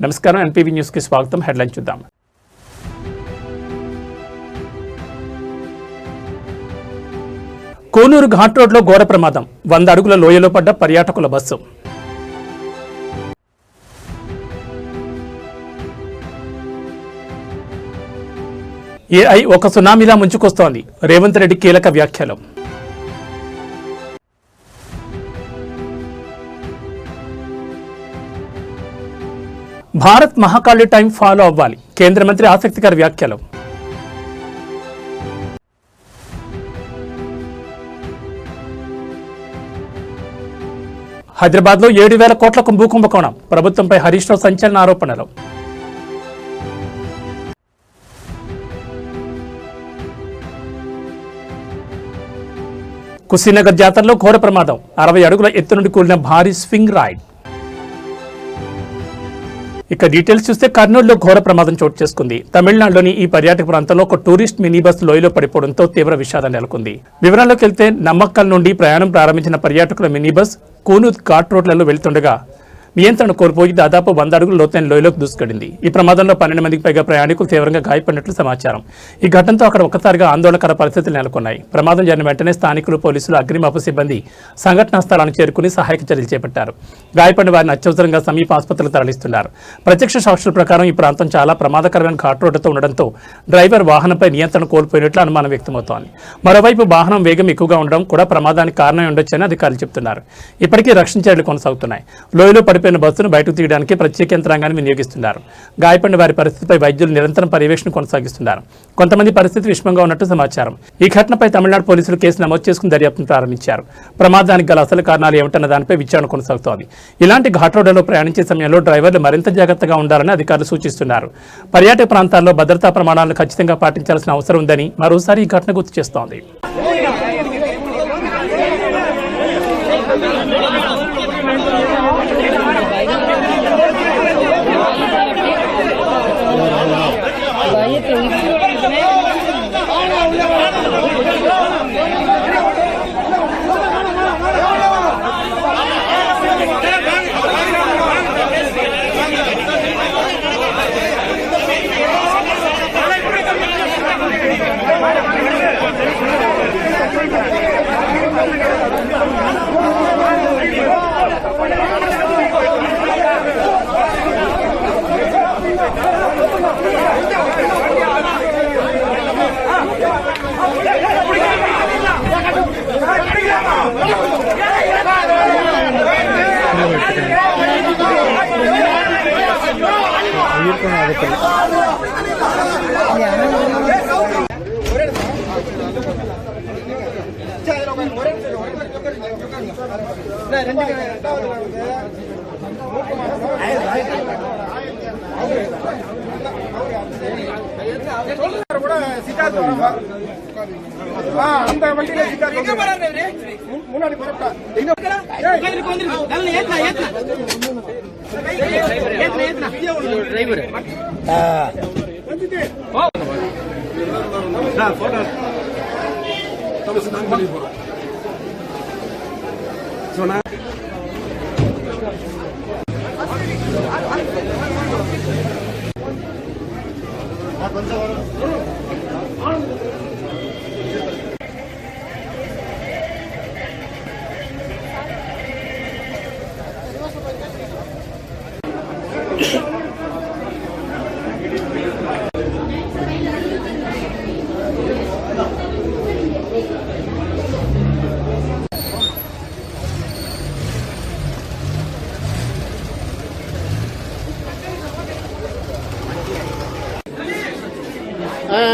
నమస్కారం, NPV news కి స్వాగతం. హెడ్లైన్ చూద్దాం. కోనూరు ఘాట్ రోడ్లో ఘోర ప్రమాదం. 100 అడుగుల లోయలో పడ్డ పర్యాటకుల బస్సు. ఏఐ ఒక సునామీలా ముంచుకొస్తోంది. రేవంత్ రెడ్డి కీలక వ్యాఖ్యలు. భారత్ మహాకాళి టైం ఫాలో అవ్వాలి. కేంద్ర మంత్రి ఆసక్తికర వ్యాఖ్యలు. హైదరాబాద్లో 7,000 కోట్లకు భూకుంభకోణం. ప్రభుత్వంపై హరీష్ రావు సంచలన ఆరోపణలు. కుశీనగర్ జాతరలో ఘోర ప్రమాదం. 60 అడుగుల ఎత్తు నుండి కూలిన భారీ స్వింగ్ రైడ్. ఇక డీటెయిల్స్ చూస్తే కర్నూలులో ఘోర ప్రమాదం చోటు చేసుకుంది. తమిళనాడులోని ఈ పర్యాటక ప్రాంతంలో ఒక టూరిస్ట్ మినీ బస్ లోయలో పడిపోవడంతో తీవ్ర విషాదం నెలకొంది. వివరాల్లోకి వెళ్తే నమ్మక్కల్ నుండి ప్రయాణం ప్రారంభించిన పర్యాటకుల మినీ బస్ కోనూరు ఘాట్ రోడ్లలో వెళ్తుండగా నియంత్రణ కోల్పోయి దాదాపు 100 అడుగుల లోతైన లోయలోకి దూసుకెళ్లింది. ఈ ప్రమాదంలో 12 మందికి పైగా ప్రయాణికులు తీవ్రంగా గాయపడినట్లు సమాచారం. ఈ ఘటనతో అక్కడ ఒక్కసారిగా ఆందోళనకర పరిస్థితులు నెలకొన్నాయి. ప్రమాదం జరిగిన వెంటనే స్థానికులు, పోలీసులు, అగ్నిమాపక సిబ్బంది సంఘటనా స్థలాన్ని చేరుకుని సహాయక చర్యలు చేపట్టారు. గాయపడిన వారిని అత్యవసరంగా సమీప ఆసుపత్రులకు తరలిస్తున్నారు. ప్రత్యక్ష సాక్షుల ప్రకారం ఈ ప్రాంతం చాలా ప్రమాదకరమైన ఘాట్ రోడ్డుతో ఉండడంతో డ్రైవర్ వాహనంపై నియంత్రణ కోల్పోయినట్లు అనుమానం వ్యక్తమవుతోంది. మరోవైపు వాహనం వేగం ఎక్కువగా ఉండడం కూడా ప్రమాదానికి కారణం ఉండొచ్చని అధికారులు చెబుతున్నారు. ఇప్పటికీ రక్షణ చర్యలు కొనసాగుతున్నాయి. లోయలో పడిపోయిన బస్సును బయటకు తీయడానికి ప్రత్యేక యంత్రాంగాన్ని వినియోగిస్తున్నారు. గాయపడిన వారి పరిస్థితిపై వైద్యులు నిరంతరం పర్యవేక్షణ కొనసాగిస్తున్నారు. కొంతమంది పరిస్థితి విషమంగా ఉన్నట్టు సమాచారం. ఈ ఘటనపై తమిళనాడు పోలీసులు కేసు నమోదు చేసుకుని దర్యాప్తును ప్రారంభించారు. ప్రమాదానికి గల అసలు కారణాలు ఏమిటన్న దానిపై విచారణ కొనసాగుతోంది. ఇలాంటి ఘాట్ రోడ్లలో ప్రయాణించే సమయంలో డ్రైవర్లు మరింత జాగ్రత్తగా ఉండాలని అధికారులు సూచిస్తున్నారు. పర్యాటక ప్రాంతాల్లో భద్రతా ప్రమాణాలను ఖచ్చితంగా పాటించాల్సిన అవసరం ఉందని మరోసారి ఈ ఘటన గుర్తు చేస్తోంది.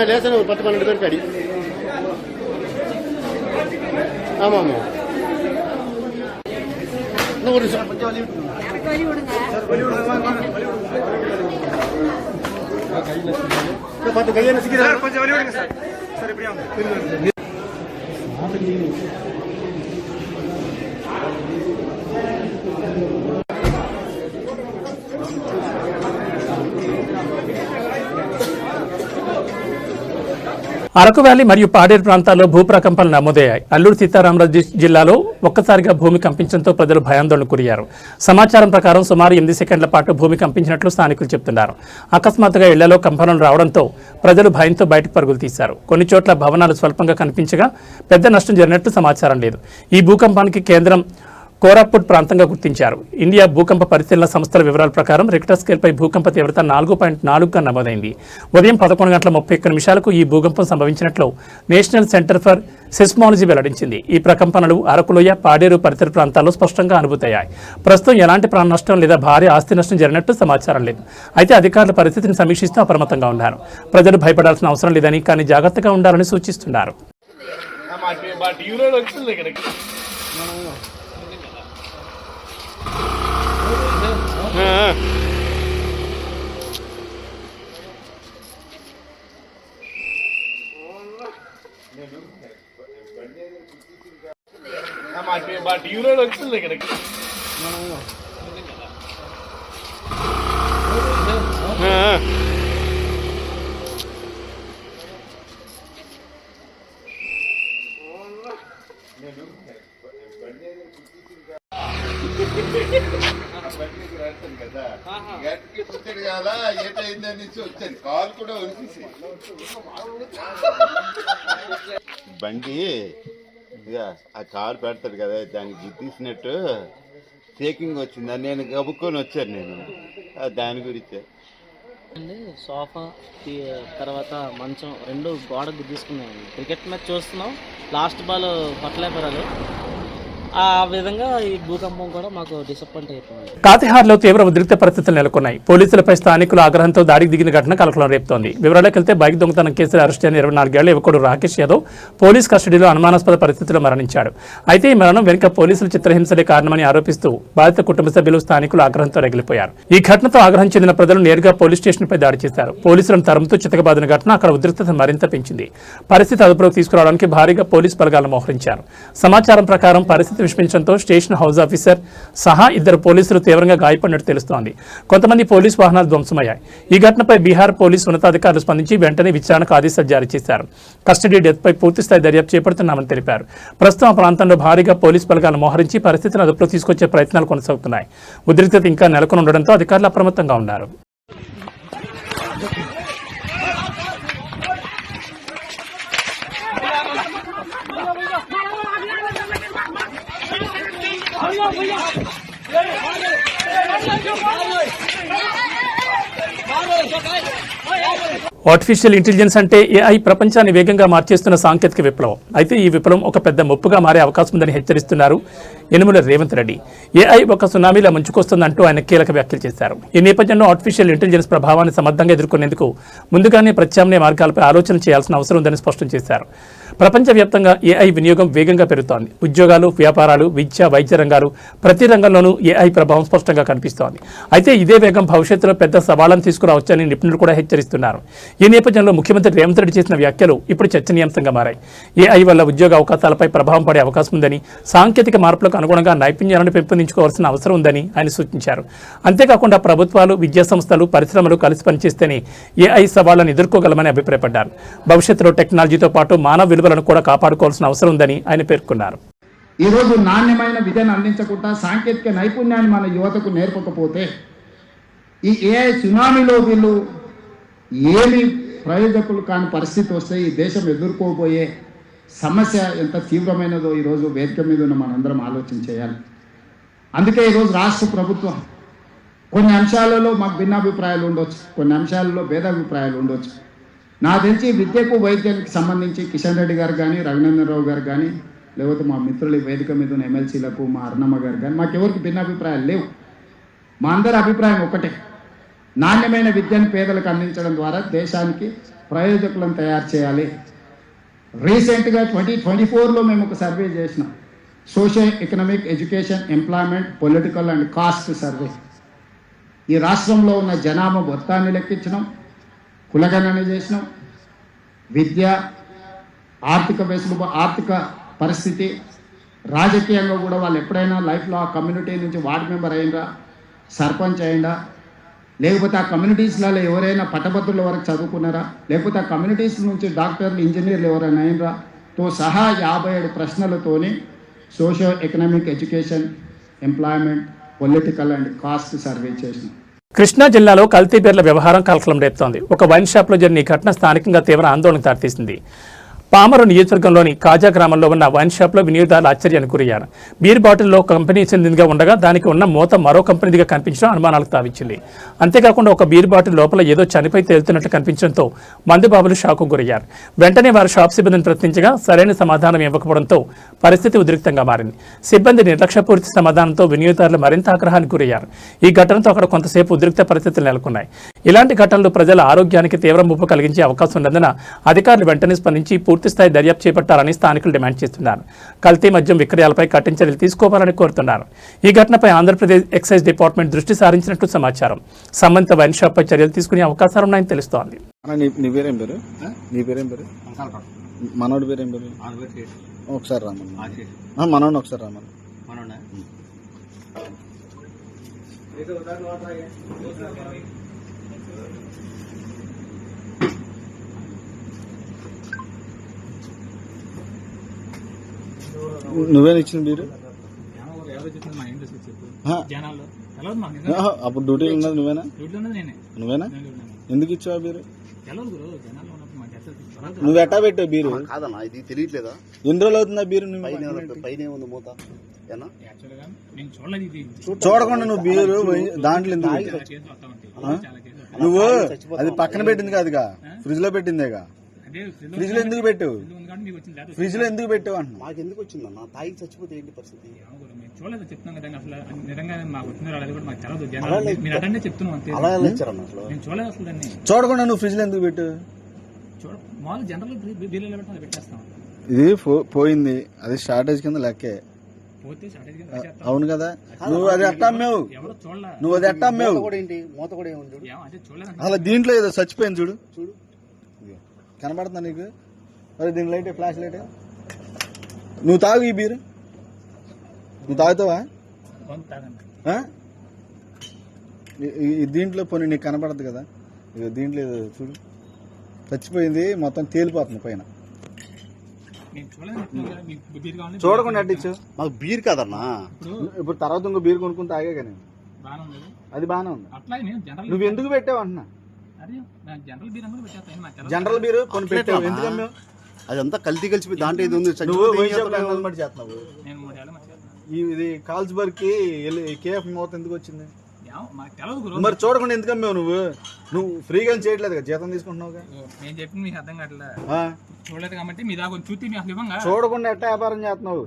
லேசன ஒரு 10-12 பேருக்கு அடி. ஆமா ஆமா இன்னும் ஒரு பார்த்து கையை நசிக்கிறார். கொஞ்சம் வழி விடுங்க சார். சார் இப்படியா అరకు వ్యాలీ మరియు పాడేరు ప్రాంతాల్లో భూప్రకంపనలు నమోదయ్యాయి. అల్లూరు సీతారామరాజు జిల్లాలో ఒక్కసారిగా భూమి కంపించడంతో ప్రజలు భయాందోళనకు గురయ్యారు. సమాచారం ప్రకారం సుమారు 8 సెకండ్ల పాటు భూమి కంపించినట్లు స్థానికులు చెబుతున్నారు. అకస్మాత్తుగా ఇళ్లలో కంపనలు రావడంతో ప్రజలు భయంతో బయటకు పరుగులు తీశారు. కొన్ని చోట్ల భవనాలు స్వల్పంగా కనిపించగా పెద్ద నష్టం జరిగినట్లు సమాచారం లేదు. ఈ భూకంపానికి కేంద్రం కోరాపుట్ ప్రాంతంగా గుర్తించారు. ఇండియా భూకంప పరిశీలన సంస్థల వివరాల ప్రకారం రిక్టర్ స్కేల్పై భూకంప తీవ్రత 4.4గా నమోదైంది. ఉదయం 11:31 ఈ భూకంపం సంభవించినట్లు నేషనల్ సెంటర్ ఫర్ సిస్మాలజీ వెల్లడించింది. ఈ ప్రకంపనలు అరకులోయ, పాడేరు పరిసర ప్రాంతాల్లో స్పష్టంగా అనుభూతయ్యాయి. ప్రస్తుతం ఎలాంటి ప్రాణ నష్టం లేదా భారీ ఆస్తి నష్టం జరిగినట్టు సమాచారం లేదు. అయితే అధికారుల పరిస్థితిని సమీక్షిస్తూ అప్రమత్తంగా ఉన్నారు. ప్రజలు భయపడాల్సిన అవసరం లేదని, కానీ జాగ్రత్తగా ఉండాలని సూచిస్తున్నారు. వచ్చింది ఇక్కడికి. కదా గట్టికి పుట్టాడు కదా ఏటైందని వచ్చాను కాలు కూడా వలిసి బండి ఇక ఆ కారు పెడతాడు కదా దానికి గుద్దీసినట్టు షేకింగ్ వచ్చింది. నేను గబుక్కొని వచ్చాను నేను దాని గురించే. సోఫా తర్వాత మంచం రెండు గోడ గుద్దీసుకున్నాయండి. క్రికెట్ మ్యాచ్ చూస్తున్నాం, లాస్ట్ బాల్ పట్టలేపరాలు. ఆ విధంగా ఈ భూకంపం కూడా మాకు డిసప్పాయింట్ అయిపోయింది. కాతిహార్లో తీవ్ర ఉద్రిక్త పరిస్థితులు నెలకొన్నాయి. పోలీసులపై స్థానికుల ఆగ్రహంతో దాడికి దిగిన ఘటన కలకలం రేపుతోంది. వివరాలకు వెళ్తే బైక్ దొంగతనం కేసులో అరెస్ట్ అయిన 24 ఏళ్ల యువకుడు రాకేష్ యాదవ్ పోలీస్ కస్టడీలో అనుమానాస్పద పరిస్థితిలో మరణించాడు. అయితే ఈ మరణం వెనుక పోలీసుల చిత్రహింసలే కారణమని ఆరోపిస్తూ బాధిత కుటుంబ సభ్యులు స్థానికులు ఆగ్రహంతో రగిలిపోయారు. ఈ ఘటనతో ఆగ్రహం చెందిన ప్రజలు నేరుగా పోలీస్ స్టేషన్పై దాడి చేశారు. పోలీసులను తరుముతూ చితకబాదిన ఘటన అక్కడ ఉద్రిక్తత మరింత పెంచింది. పరిస్థితి అదుపులోకి తీసుకురావడానికి భారీగా పోలీస్ బలగాలను మోహరించారు. సమాచారం ప్రకారం పరిస్థితి విషమించడంతో స్టేషన్ హౌస్ ఆఫీసర్ సహా 2 పోలీసులు తీవ్రంగా గాయపడినట్టు తెలుస్తోంది. కొంతమంది పోలీసు వాహనాలు ధ్వంసమయ్యాయి. ఈ ఘటనపై బీహార్ పోలీసు ఉన్నతాధికారులు స్పందించి వెంటనే విచారణకు ఆదేశాలు జారీ చేశారు. కస్టడీ డెత్పై పూర్తిస్థాయి దర్యాప్తు చేపడుతున్నామని తెలిపారు. ప్రస్తుతం ఆ ప్రాంతంలో భారీగా పోలీసు బలగాలను మోహరించి పరిస్థితిని అదుపులో తీసుకొచ్చే ప్రయత్నాలు కొనసాగుతున్నాయి. ఉద్రిక్తత ఇంకా నెలకొని ఉండడంతో అధికారులు అప్రమత్తంగా ఉన్నారు. ఆర్టిఫిషియల్ ఇంటెలిజెన్స్ అంటే ఏఐ ప్రపంచాన్ని వేగంగా మార్చేస్తున్న సాంకేతిక విప్లవం. అయితే ఈ విప్లవం ఒక పెద్ద ముప్పుగా మారే అవకాశం ఉందని హెచ్చరిస్తున్నారు యనుమల రేవంత్ రెడ్డి. ఏఐ ఒక సునామీలా ముంచుకొస్తుందంటూ ఆయన కీలక వ్యాఖ్యలు చేశారు. ఈ నేపథ్యంలో ఆర్టిఫిషియల్ ఇంటెలిజెన్స్ ప్రభావాన్ని సమర్థంగా ఎదుర్కొనేందుకు ముందుగానే ప్రత్యామ్నాయ మార్గాలపై ఆలోచన చేయాల్సిన అవసరం ఉందని స్పష్టం చేశారు. ప్రపంచవ్యాప్తంగా ఏఐ వినియోగం వేగంగా పెరుగుతోంది. ఉద్యోగాలు, వ్యాపారాలు, విద్య, వైద్య రంగాలు ప్రతి రంగంలోనూ ఏఐ ప్రభావం స్పష్టంగా కనిపిస్తోంది. అయితే ఇదే వేగం భవిష్యత్తులో పెద్ద సవాళ్లను తీసుకురావచ్చని నిపుణులు కూడా హెచ్చరిస్తున్నారు. ఈ నేపథ్యంలో ముఖ్యమంత్రి రేవంత్ రెడ్డి చేసిన వ్యాఖ్యలు ఇప్పుడు చర్చనీయాంశంగా మారాయి. ఏఐ వల్ల ఉద్యోగ అవకాశాలపై ప్రభావం పడే అవకాశం ఉందని, సాంకేతిక మార్పులకు అనుగుణంగా నైపుణ్యాలను పెంపొందించుకోవాల్సిన అవసరం ఉందని ఆయన సూచించారు. అంతేకాకుండా ప్రభుత్వాలు, విద్యాసంస్థలు, పరిశ్రమలు కలిసి పనిచేస్తేనే ఏఐ సవాళ్లను ఎదుర్కోగలమని అభిప్రాయపడ్డారు. భవిష్యత్తులో టెక్నాలజీతో పాటు మానవ విలువలను కూడా కాపాడుకోవాల్సిన అవసరం ఉందని ఆయన పేర్కొన్నారు. ఈరోజు నాణ్యమైన విద్యను అందించకుండా సాంకేతిక నైపుణ్యాన్ని మన యువతకు నేర్పకపోతే ఈ ఏఐ సునామీలో వీళ్ళు ఏమి ప్రయోజకులు కాని పరిస్థితి వస్తే ఈ దేశం ఎదుర్కోబోయే సమస్య ఎంత తీవ్రమైనదో ఈరోజు వేదిక మీద ఉన్న మనందరం ఆలోచన చేయాలి. అందుకే ఈరోజు రాష్ట్ర ప్రభుత్వం కొన్ని అంశాలలో మాకు భిన్నాభిప్రాయాలు ఉండొచ్చు, కొన్ని అంశాలలో భేదాభిప్రాయాలు ఉండొచ్చు. నాకు తెలిసి విద్యకు వైద్యానికి సంబంధించి కిషన్ రెడ్డి గారు కానీ, రఘునందన్ రావు గారు కానీ, లేకపోతే మా మిత్రులు వేదిక మీద ఉన్న ఎమ్మెల్సీలకు, మా అర్ణమ్మ గారు కానీ మాకెవరికి భిన్నాభిప్రాయాలు లేవు. మా అందరి అభిప్రాయం ఒకటే, నాణ్యమైన విద్యను పేదలకు అందించడం ద్వారా దేశానికి ప్రయోజకులను తయారు చేయాలి. రీసెంట్గా 2024లో మేము ఒక సర్వే చేసినాం, social economic education employment political and caste survey. ఈ రాష్ట్రంలో ఉన్న జనాభా మొత్తాన్ని లెక్కించినాం, కులగణన చేసినాం, విద్య, ఆర్థిక పరిస్థితి, రాజకీయంగా కూడా వాళ్ళు ఎప్పుడైనా లైఫ్లో ఆ కమ్యూనిటీ నుంచి వార్డ్ మెంబర్ అయిందా, సర్పంచ్ అయిందా, లేకపోతే ఆ కమ్యూనిటీస్లలో ఎవరైనా పట్టభద్రుల వరకు చదువుకున్నారా, లేకపోతే ఆ కమ్యూనిటీస్ నుంచి డాక్టర్లు ఇంజనీర్లు ఎవరైనా అయినరా తో సహా 57 ప్రశ్నలతోని socio economic education, employment, political and caste survey చేసినాం. కృష్ణా జిల్లాలో కల్తీ బీర్ల వ్యవహారం కలకలం రేపుతోంది. ఒక వైన్ షాప్లో జరిగిన ఈ ఘటన స్థానికంగా తీవ్ర ఆందోళన దారితీసింది. పామరు నియోజకవర్గంలోని కాజా గ్రామంలో ఉన్న వైన్ షాప్లో వినియోగదారులు ఆశ్చర్యానికి గురయ్యారు. బీర్ బాటిల్లో కంపెనీ చెందినదిగా ఉండగా దానికి ఉన్న మూత మరో కంపెనీదిగా కనిపించడం అనుమానాలకు తావిచ్చింది. అంతేకాకుండా ఒక బీర్ బాటిల్ లోపల ఏదో చనిపోయి తేలుతున్నట్టు కనిపించడంతో మందుబాబులు షాకు గురయ్యారు. వెంటనే వారు షాప్ సిబ్బందిని ప్రశ్నించగా సరైన సమాధానం ఇవ్వకపోవడంతో పరిస్థితి ఉద్రిక్తంగా మారింది. సిబ్బంది నిర్లక్ష్యపూరిత సమాధానంతో వినియోగదారులు మరింత ఆగ్రహానికి గురయ్యారు. ఈ ఘటనతో అక్కడ కొంతసేపు ఉద్రిక్త పరిస్థితులు నెలకొన్నాయి. ఇలాంటి ఘటనలు ప్రజల ఆరోగ్యానికి తీవ్ర ముప్పు కలిగించే అవకాశం ఉన్నందున అధికారులు వెంటనే స్పందించి పూర్తిస్థాయి దర్యాప్తు చేపట్టాలని స్థానికులు డిమాండ్ చేస్తున్నారు. కల్తీ మద్యం విక్రయాలపై కఠిన చర్యలు తీసుకోవాలని కోరుతున్నారు. ఈ ఘటనపై ఆంధ్రప్రదేశ్ ఎక్సైజ్ డిపార్ట్మెంట్ దృష్టి సారించినట్లు సమాచారం. సంబంధిత వైన్ షాప్పై చర్యలు తీసుకునే అవకాశాలున్నాయని తెలుస్తోంది. నీ పేరేం పేరు? నీ పేరేం పేరు? మనోడి పేరేం పేరు? ఒకసారి రామన్న. మనోడిని ఒకసారి రామన్న. నువ్వేనా ఇచ్చిన బీరు? అప్పుడు డ్యూటీలో ఉన్నది నువ్వేనా? నువ్వేనా? ఎందుకు ఇచ్చావు బీరు? నువ్వు ఎట్టా పెట్టావు బీరు? కాదన్నా, ఇది తెలియట్లేదా? ఎన్ని రోజులు అవుతుందా బీరు? పైన ఉంది మూత. చూడకుండా నువ్వు బీరు దాంట్లో ఎందుకు నువ్వు అది పక్కన పెట్టింది కాదుగా, ఫ్రిడ్జ్ లో పెట్టిందేగా. ఫ్రిడ్జ్ లో ఎందుకు పెట్టావు? ఫ్రిడ్జ్ లో ఎందుకు పెట్టావు అంటున్నా. మాకు ఎందుకు వచ్చిందన్న? తాగి చచ్చిపోతే ఏంటి పరిస్థితి? చూడకుండా నువ్వు ఫ్రిడ్జ్ లో ఎందుకు పెట్టావు? ఇది పోయింది, అది షార్టేజ్ కింద లెక్కే. అవును కదా, నువ్వు అది ఎట్టా అమ్మావు? నువ్వు అది ఎట్టా అమ్మావు? మూత కూడా ఏముంది అలా దీంట్లో ఏదో చచ్చిపోయింది చూడు. చూడు కనబడుతుందా నీకు? మరి దీని లైట్, ఫ్లాష్ లైట్. నువ్వు తాగు ఈ బీరు. నువ్వు తాగుతావా? దీంట్లో పోనీ నీకు కనపడదు కదా, దీంట్లో ఏదో చూడు చచ్చిపోయింది, మొత్తం తేలిపోతుంది పైన. చూడకుండా అడ్డించు. మాకు బీర్ కాదన్నా. ఇప్పుడు తర్వాత ఇంకో బీర్ కొనుక్కుని తాగే కానీ అది బాగానే ఉంది. నువ్వు ఎందుకు పెట్టావు అంటున్నా? జనరల్ బీరు కొని పెట్టావు, ఎందుకు అమ్మావు? అదంతా కల్తీ కలిసిపోయి దాంట్లో ఇది ఉంది. చేస్తున్నావు. ఇది కాల్స్బర్గ్ కి కేఎఫ్ మూత ఎందుకు వచ్చింది? మరి చూడకుండా ఎందుకు అమ్మావు? నువ్వు ఫ్రీగా చేయట్లేదు కదా, జీతం తీసుకుంటున్నావుగా. నేను చెప్పింది మీకు అర్థం కావట్లేదు. చూడలేదు కాబట్టి మీ దాకా చూస్తే మీ అసలు ఇవ్వంగా. చూడకుండా ఎట్టా వ్యాపారం చేస్తున్నావు?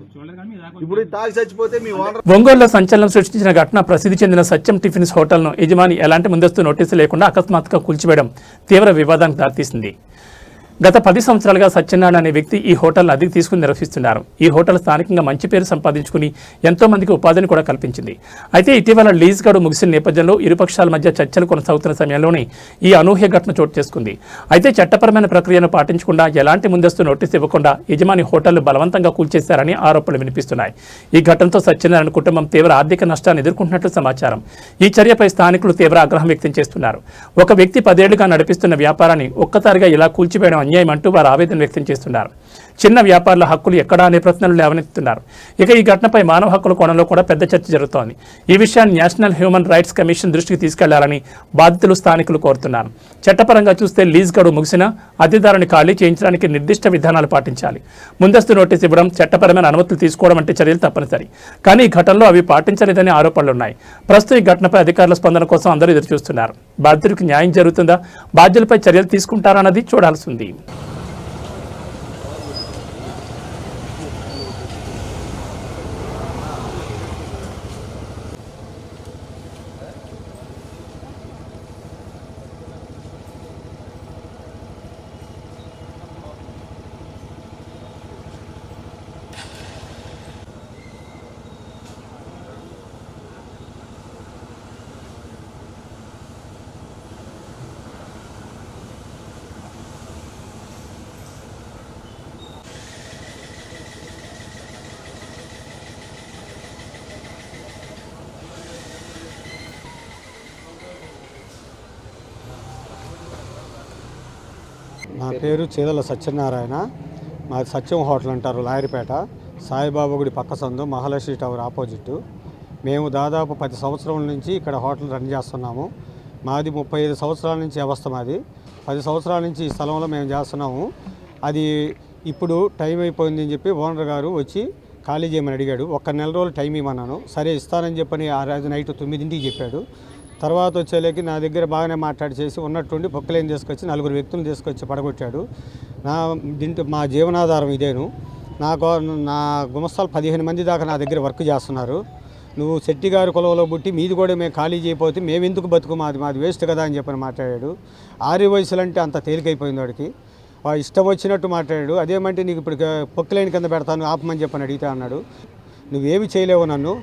ఇప్పుడు తాగి చచ్చిపోతే మీ ఓనర్. ఒంగోలులో సంచలనం సృష్టించిన ఘటన ప్రసిద్ధి చెందిన సత్యం టిఫిన్స్ హోటల్ను యజమాని ఎలాంటి ముందస్తు నోటీసు లేకుండా అకస్మాత్తుగా కూల్చివేయడం తీవ్ర వివాదానికి దారితీసింది. గత 10 సంవత్సరాలుగా సత్యనారాయణ అనే వ్యక్తి ఈ హోటల్ను అద్దెకు తీసుకుని నిర్వహిస్తున్నారు. ఈ హోటల్ స్థానికంగా మంచి పేరు సంపాదించుకుని ఎంతో మందికి ఉపాధిని కూడా కల్పించింది. అయితే ఇటీవల లీజ్ గడువు ముగిసిన నేపథ్యంలో ఇరుపక్షాల మధ్య చర్చలు కొనసాగుతున్న సమయంలోనే ఈ అనూహ్య ఘటన చోటు చేసుకుంది. అయితే చట్టపరమైన ప్రక్రియను పాటించకుండా ఎలాంటి ముందస్తు నోటీసు ఇవ్వకుండా యజమాని హోటల్ను బలవంతంగా కూల్చేశారని ఆరోపణలు వినిపిస్తున్నాయి. ఈ ఘటనతో సత్యనారాయణ కుటుంబం తీవ్ర ఆర్థిక నష్టాన్ని ఎదుర్కొంటున్నట్లు సమాచారం. ఈ చర్యపై స్థానికులు తీవ్ర ఆగ్రహం వ్యక్తం చేస్తున్నారు. ఒక వ్యక్తి 10 ఏళ్లుగా నడిపిస్తున్న వ్యాపారాన్ని ఒక్కసారిగా ఇలా కూల్చివేయడం అన్యాయం అంటూ వారు ఆవేదన వ్యక్తం చేస్తున్నారు. చిన్న వ్యాపారుల హక్కులు ఎక్కడా అనే ప్రశ్నలు లేవనెత్తుతున్నారు. ఇక ఈ ఘటనపై మానవ హక్కుల కోణంలో కూడా పెద్ద చర్చ జరుగుతోంది. ఈ విషయాన్ని నేషనల్ హ్యూమన్ రైట్స్ కమిషన్ దృష్టికి తీసుకెళ్లాలని బాధితులు స్థానికులు కోరుతున్నారు. చట్టపరంగా చూస్తే లీజ్ గడువు ముగిసినా అద్దెదారుని ఖాళీ చేయించడానికి నిర్దిష్ట విధానాలు పాటించాలి. ముందస్తు నోటీసు ఇవ్వడం, చట్టపరమైన అనుమతులు తీసుకోవడం వంటి చర్యలు తప్పనిసరి. కానీ ఈ ఘటనలో అవి పాటించలేదని ఆరోపణలున్నాయి. ప్రస్తుతం ఈ ఘటనపై అధికారుల స్పందన కోసం అందరూ ఎదురుచూస్తున్నారు. బాధితుడికి న్యాయం జరుగుతుందా, బాధ్యులపై చర్యలు తీసుకుంటారన్నది చూడాల్సి ఉంది. నా పేరు చేదల సత్యనారాయణ. మాది సత్యం హోటల్ అంటారు, లాయరిపేట, సాయిబాబా గుడి పక్క సందు, మహాలక్ష్మి టవర్ ఆపోజిట్. మేము దాదాపు 10 సంవత్సరాల నుంచి ఇక్కడ హోటల్ రన్ చేస్తున్నాము. మాది 35 సంవత్సరాల నుంచి వ్యవస్థ మాది. 10 సంవత్సరాల నుంచి ఈ స్థలంలో మేము చేస్తున్నాము. అది ఇప్పుడు టైం అయిపోయింది అని చెప్పి ఓనర్ గారు వచ్చి ఖాళీ చేయమని అడిగాడు. 1 నెల రోజులు టైం ఇవ్వమన్నాను. సరే ఇస్తానని చెప్పని ఆ రోజు నైట్ 9ంటికి చెప్పాడు. తర్వాత వచ్చేలేకి నా దగ్గర బాగానే మాట్లాడి చేసి ఉన్నట్టుండి బొక్కలేని తీసుకొచ్చి 4 వ్యక్తులను తీసుకొచ్చి పడగొట్టాడు. మా జీవనాధారం ఇదేను. నా గుమస్తాలు 15 మంది దాకా నా దగ్గర వర్క్ చేస్తున్నారు. నువ్వు శెట్టి గారి కులంలో పుట్టి మీది కూడా మేము ఖాళీ చేయకపోతే మేము ఎందుకు బతుకు, మాది వేస్ట్ కదా అని చెప్పని మాట్లాడాడు. ఆరి వయసులు అంటే అంత తేలికైపోయింది వాడికి. వాడు ఇష్టం వచ్చినట్టు మాట్లాడాడు. అదేమంటే నీకు ఇప్పుడు పొక్కలేని కింద పెడతాను ఆపమని చెప్పని అడిగితే అన్నాడు. నువ్వేమి చేయలేవు, నన్ను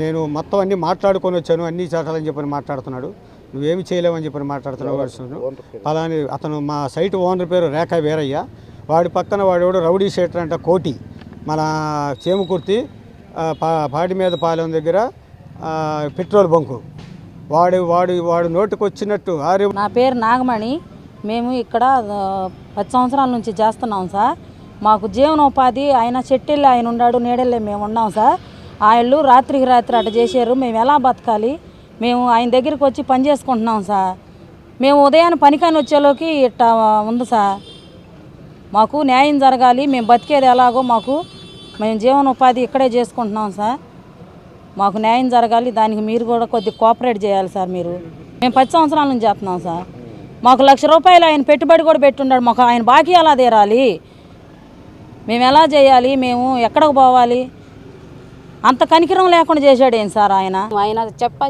నేను మొత్తం అన్నీ మాట్లాడుకొని వచ్చాను, అన్నీ చేటాలని చెప్పని మాట్లాడుతున్నాడు. నువ్వేమి చేయలేవని చెప్పని మాట్లాడుతున్నాడు. అలానే అతను మా సైట్ ఓనర్ పేరు రేఖా వీరయ్య. వాడి పక్కన వాడు రౌడీ షేటర్ అంట కోటి, మన చేమకుర్తి పాడి మీద పాలెం దగ్గర పెట్రోల్ బంకు. వాడు నోటికి వచ్చినట్టు నా పేరు నాగమణి. మేము ఇక్కడ 10 సంవత్సరాల నుంచి చేస్తున్నాం సార్. మాకు జీవనోపాధి ఆయన చెట్టెళ్ళి ఆయన ఉన్నాడు, నీడెళ్ళే మేము ఉన్నాం సార్. వాళ్ళు రాత్రికి రాత్రి అట్ట చేశారు. మేము ఎలా బతకాలి? మేము ఆయన దగ్గరికి వచ్చి పని చేసుకుంటున్నాం సార్. మేము ఉదయాన్నే పనికాని వచ్చేలోకి ఇట్లా ఉంది సార్. మాకు న్యాయం జరగాలి. మేము బతికేది ఎలాగో మేము జీవనోపాధి ఇక్కడే చేసుకుంటున్నాం సార్. మాకు న్యాయం జరగాలి. దానికి మీరు కూడా కొద్దిగా కోఆపరేట్ చేయాలి సార్. మేము 10 సంవత్సరాల నుంచి చేస్తున్నాం సార్. మాకు ₹1,00,000 ఆయన పెట్టుబడి కూడా పెట్టున్నాడు. మాకు ఆయన బాకీ ఎలా తీరాలి? మేము ఎలా చేయాలి? మేము ఎక్కడికి పోవాలి? అంత కనికరం లేకుండా చేశాడు ఏం సార్ ఆయన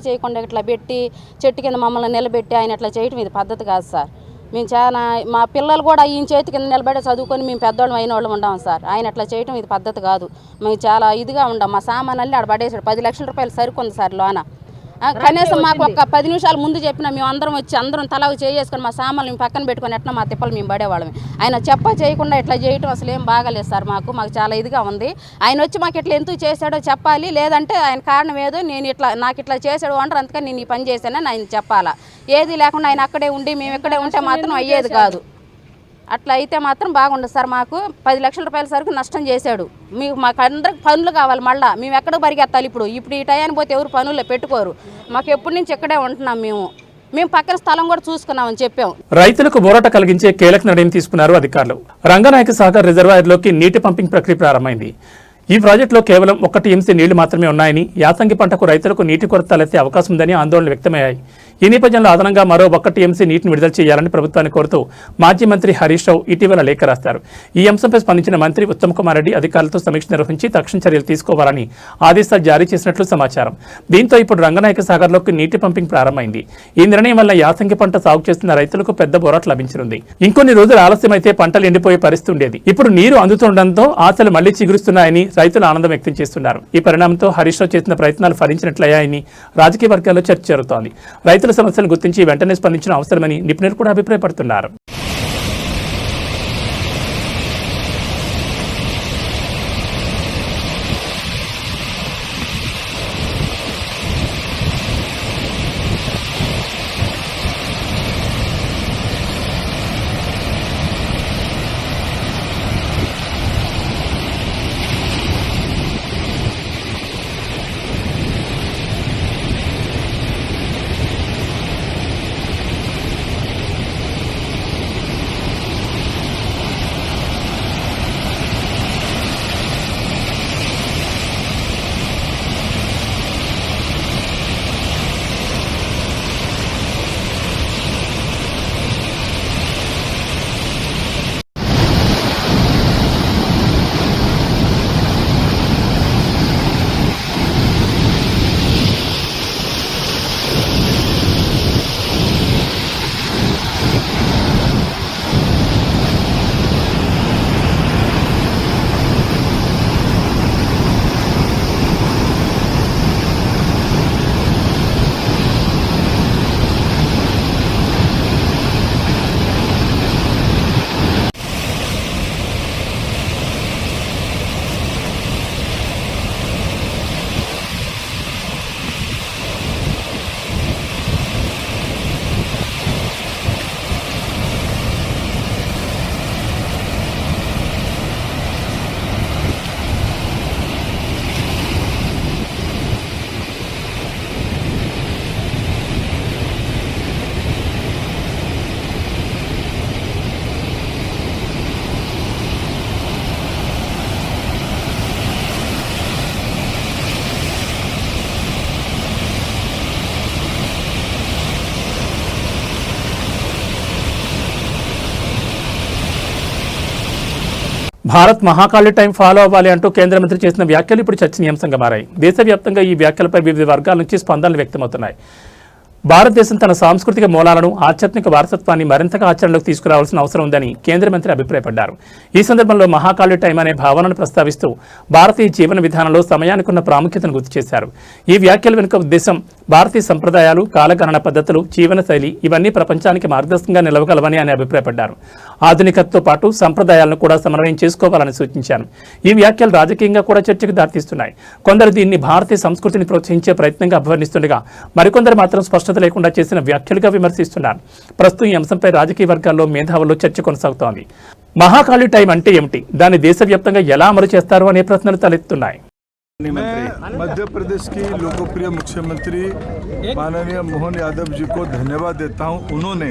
చేయకుండా ఇట్లా పెట్టి చెట్టు కింద మమ్మల్ని నిలబెట్టి ఆయన ఇట్లా చేయటం ఇది పద్ధతి కాదు సార్. మేము చాలా మా పిల్లలు కూడా ఈయన చేతి కింద నిలబడి చదువుకొని మేము పెద్దవాళ్ళం అయిన వాళ్ళు ఉండాం సార్. ఆయన అట్లా చేయటం ఇది పద్ధతి కాదు. మేము చాలా ఇదిగా ఉండాం. మా సామాన్ అల్లి ఆడ పడేసాడు. ₹10 లక్షల సరుకుంది సార్ లోన. కనీసం మాకు ఒక 10 నిమిషాల ముందు చెప్పినా మేము అందరం వచ్చి అందరం తలా చేసుకొని మా సామాన్లు మేము పక్కన పెట్టుకొని ఎట్లా మా తిప్పలు మేము పడేవాళ్ళం. ఆయన చేయకుండా ఇట్లా చేయటం అసలు ఏం బాగాలేదు సార్. మాకు చాలా ఇదిగా ఉంది. ఆయన వచ్చి మాకు ఇట్లా ఎందుకు చేశాడో చెప్పాలి. లేదంటే ఆయన కారణం ఏదో నాకు ఇట్లా చేశాడు అంటారు, అందుకని నేను ఈ పని చేశానని ఆయన చెప్పాలా. ఏది లేకుండా ఆయన అక్కడే ఉండి మేము ఇక్కడే ఉంటే మాత్రం అయ్యేది కాదు. అట్లా అయితే మాత్రం బాగుండదు సార్. మాకు ₹10 లక్షల సరుకు నష్టం చేశాడు. మాకు అందరికి పనులు కావాలి. మళ్ళీ మేము ఎక్కడికి పరిగెత్తాలి? ఇప్పుడు ఈ టయాన్ని పోతే ఎవరు పనుల్లో పెట్టుకోరు. మాకు ఎప్పటి నుంచి ఇక్కడే ఉంటున్నాం. మేము పక్కన స్థలం కూడా చూసుకున్నామని చెప్పాం. రైతులకు ఊరట కలిగించే కీలక నిర్ణయం తీసుకున్నారు అధికారులు. రంగనాయక సాగర్ రిజర్వాయర్లోకి నీటి పంపింగ్ ప్రక్రియ ప్రారంభమైంది. ఈ ప్రాజెక్టులో కేవలం 1 టీఎంసీ నీళ్లు మాత్రమే ఉన్నాయని, యాసంగి పంటకు రైతులకు నీటి కొరత తలెత్తే అవకాశం ఉందని ఆందోళనలు వ్యక్తమయ్యాయి. ఈ నేపథ్యంలో అదనంగా మరో 1 టీఎంసీ నీటిని విడుదల చేయాలని ప్రభుత్వాన్ని కోరుతూ మాజీ మంత్రి హరీష్ రావు ఇటీవల లేఖ రాశారు. ఈ అంశంపై స్పందించిన మంత్రి ఉత్తమ్ కుమార్ రెడ్డి అధికారులతో సమీక్ష నిర్వహించి తక్షణ చర్యలు తీసుకోవాలని ఆదేశాలు జారీ చేసినట్లు సమాచారం. దీంతో ఇప్పుడు రంగనాయక సాగర్లోకి నీటి పంపింగ్ ప్రారంభమైంది. ఈ నిర్ణయం వల్ల యాసంగి పంట సాగు చేస్తున్న రైతులకు పెద్ద బోరాట లభించనుంది. ఇంకొన్ని రోజులు ఆలస్యమైతే పంటలు ఎండిపోయే పరిస్థితి ఉండేది. ఇప్పుడు నీరు అందుతుండటంతో ఆశలు మళ్లీ చిగురుస్తున్నాయని రైతులు ఆనందం వ్యక్తం చేస్తున్నారు. ఈ పరిణామంతో హరీష్ రావు చేసిన ప్రయత్నాలు ఫలించినట్లయ్యాయని రాజకీయ వర్గాల్లో చర్చ జరుగుతోంది. రైతుల సమస్యలను గుర్తించి వెంటనే స్పందించడం అవసరమని నిపుణులు కూడా అభిప్రాయపడుతున్నారు. భారత్ మహాకాళి టైం ఫాలో అవ్వాలి అంటూ కేంద్ర మంత్రి చేసిన వ్యాఖ్యలు ఇప్పుడు చర్చనీయాంశంగా మారాయి. దేశవ్యాప్తంగా ఈ వ్యాఖ్యలపై వివిధ వర్గాల నుంచి స్పందనలు వ్యక్తమవుతున్నాయి. భారతదేశం తన సాంస్కృతిక మూలాలను, ఆధ్యాత్మిక వారసత్వాన్ని మరింతగా ఆచరణలోకి తీసుకురావాల్సిన అవసరం ఉందని కేంద్ర మంత్రి అభిప్రాయపడ్డారు. ఈ సందర్భంలో మహాకాళి టైం అనే భావనను ప్రస్తావిస్తూ భారతీయ జీవన విధానంలో సమయానికి ఉన్న ప్రాముఖ్యతను గుర్తు చేశారు. ఈ వ్యాఖ్యల వెనుక ఉద్దేశం భారతీయ సంప్రదాయాలు, కాలగణన పద్ధతులు, జీవనశైలి ఇవన్నీ ప్రపంచానికి మార్గదర్శకంగా నిలవగలవని ఆయన అభిప్రాయపడ్డారు. ఆధునికతతో పాటు సంప్రదాయాలను కూడా సమన్వయం చేసుకోవాలని సూచించారు. ఈ వ్యాఖ్యలు రాజకీయంగా కూడా చర్చకు దారితీస్తున్నాయి. కొందరు దీన్ని భారతీయ సంస్కృతిని ప్రోత్సహించే ప్రయత్నంగా అభివర్ణిస్తుండగా మరికొందరు మాత్రం స్పష్టత లేకుండా చేసిన వ్యాఖ్యలుగా విమర్శిస్తున్నారు. ప్రస్తుతం ఈ అంశంపై రాజకీయ వర్గాల్లో మేధావుల్లో చర్చ కొనసాగుతోంది. మహాకాళి టైం అంటే ఏమిటి, దాన్ని దేశవ్యాప్తంగా ఎలా అమలు చేస్తారు అనే ప్రశ్నలు తలెత్తున్నాయి. मैं मध्य प्रदेश की लोकप्रिय मुख्यमंत्री माननीय मोहन यादव जी को धन्यवाद देता हूं। उन्होंने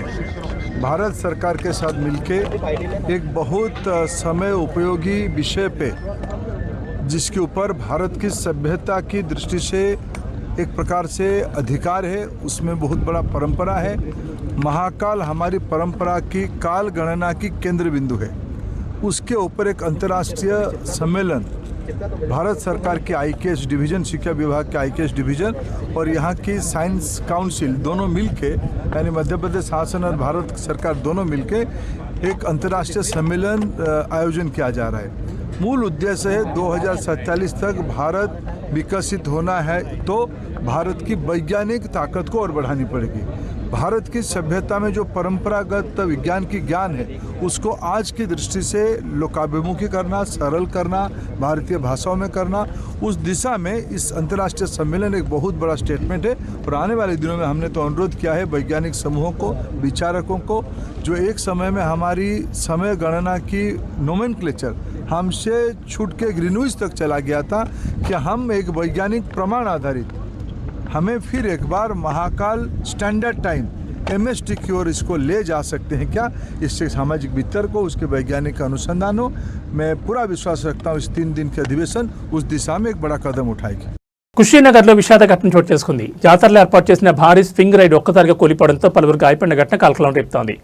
भारत सरकार के साथ मिलकर एक बहुत समय उपयोगी विषय पे, जिसके ऊपर भारत की सभ्यता की दृष्टि से एक प्रकार से अधिकार है, उसमें बहुत बड़ा परंपरा है। महाकाल हमारी परंपरा की काल गणना की केंद्र बिंदु है। उसके ऊपर एक अंतर्राष्ट्रीय सम्मेलन भारत सरकार के IKS डिवीज़न, शिक्षा विभाग के IKS डिवीज़न और यहाँ की साइंस काउंसिल दोनों मिलके, यानी मध्य प्रदेश शासन और भारत सरकार दोनों मिलके एक अंतर्राष्ट्रीय सम्मेलन आयोजन किया जा रहा है। मूल उद्देश्य है 2047 तक भारत विकसित होना है, तो भारत की वैज्ञानिक ताकत को और बढ़ानी पड़ेगी। भारत की सभ्यता में जो परंपरागत विज्ञान की ज्ञान है, उसको आज की दृष्टि से लोकाभिमुखी करना, सरल करना, भारतीय भाषाओं में करना, उस दिशा में इस अंतर्राष्ट्रीय सम्मेलन एक बहुत बड़ा स्टेटमेंट है। और आने वाले दिनों में हमने तो अनुरोध किया है वैज्ञानिक समूहों को, विचारकों को, जो एक समय में हमारी समय गणना की नोमेनक्लेचर हमसे छूट के ग्रीनविच तक चला गया था, कि हम एक वैज्ञानिक प्रमाण आधारित, हमें फिर एक बार महाकाल स्टैंडर्ड टाइम MST की ओर इसको ले जा सकते हैं क्या? इससे सामाजिक वितर्क को, उसके वैज्ञानिक अनुसंधान हो, मैं पूरा विश्वास रखता हूँ इस 3 दिन के अधिवेशन उस दिशा में एक बड़ा कदम उठाएगी। కుషీనగర్లో విషాద ఘటన చోటు చేసుకుంది. జాతరలో ఏర్పాటు చేసిన భారీ స్వింగ్ రైడ్ ఒక్కసారిగా కూలిపోవడంతో పలువురు గాయపడిన ఘటన కలకలం రేపుతోంది.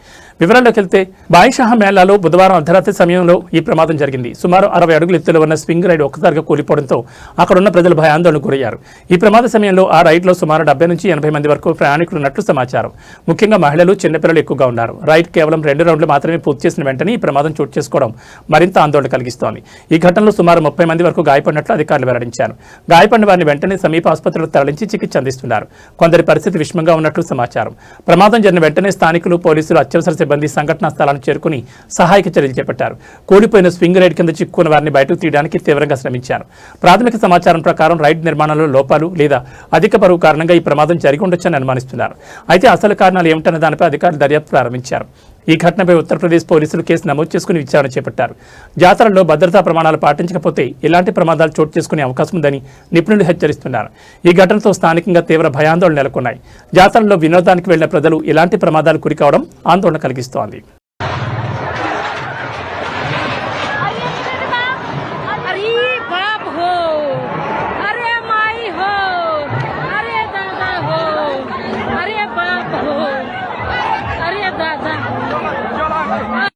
వివరాల్లోకి వెళ్తే బాయిషాహ మేళాలో బుధవారం అర్ధరాత్రి సమయంలో ఈ ప్రమాదం జరిగింది. సుమారు 60 అడుగుల ఎత్తులో ఉన్న స్వింగ్ రైడ్ ఒక్కసారిగా కూలిపోవడంతో అక్కడున్న ప్రజలు భయాందోళనకు గురయ్యారు. ఈ ప్రమాద సమయంలో ఆ రైడ్లో సుమారు 70 నుంచి 80 మంది వరకు ప్రయాణికులు ఉన్నట్లు సమాచారం. ముఖ్యంగా మహిళలు, చిన్నపిల్లలు ఎక్కువగా ఉన్నారు. రైడ్ కేవలం 2 రౌండ్లు మాత్రమే పూర్తి చేసిన వెంటనే ఈ ప్రమాదం చోటు చేసుకోవడం మరింత ఆందోళన కలిగిస్తోంది. ఈ ఘటనలో సుమారు 30 మంది వరకు గాయపడినట్లు అధికారులు వెల్లడించారు. గాయపడిన వారిని వెంటనే సమీప ఆసుపత్రులకు తరలించి చికిత్స అందిస్తున్నారు. కొందరి పరిస్థితి విషమంగా ఉన్నట్లు సమాచారం. ప్రమాదం జరిగిన వెంటనే స్థానికులు, పోలీసులు, అత్యవసర సిబ్బంది సంఘటనా స్థలానికి చేరుకుని సహాయక చర్యలు చేపట్టారు. కూలిపోయిన స్వింగ్ రైడ్ కింద చిక్కుకున్న వారిని బయటకు తీయడానికి తీవ్రంగా శ్రమించారు. ప్రాథమిక సమాచారం ప్రకారం రైడ్ నిర్మాణంలో లోపాలు లేదా అధిక బరువు కారణంగా ఈ ప్రమాదం జరిగి ఉండొచ్చని అనుమానిస్తున్నారు. అయితే అసలు కారణాలు ఏమిటన్న దానిపై అధికారులు దర్యాప్తు ప్రారంభించారు. ఈ ఘటనపై ఉత్తరప్రదేశ్ పోలీసులు కేసు నమోదు చేసుకుని విచారణ చేపట్టారు. జాతరలో భద్రతా ప్రమాణాలు పాటించకపోతే ఇలాంటి ప్రమాదాలు చోటు చేసుకునే అవకాశం ఉందని నిపుణులు హెచ్చరిస్తున్నారు. ఈ ఘటనతో స్థానికంగా తీవ్ర భయాందోళన నెలకొన్నాయి. జాతరలో వినోదానికి వెళ్లిన ప్రజలు ఇలాంటి ప్రమాదాలు గురికావడం ఆందోళన కలిగిస్తోంది.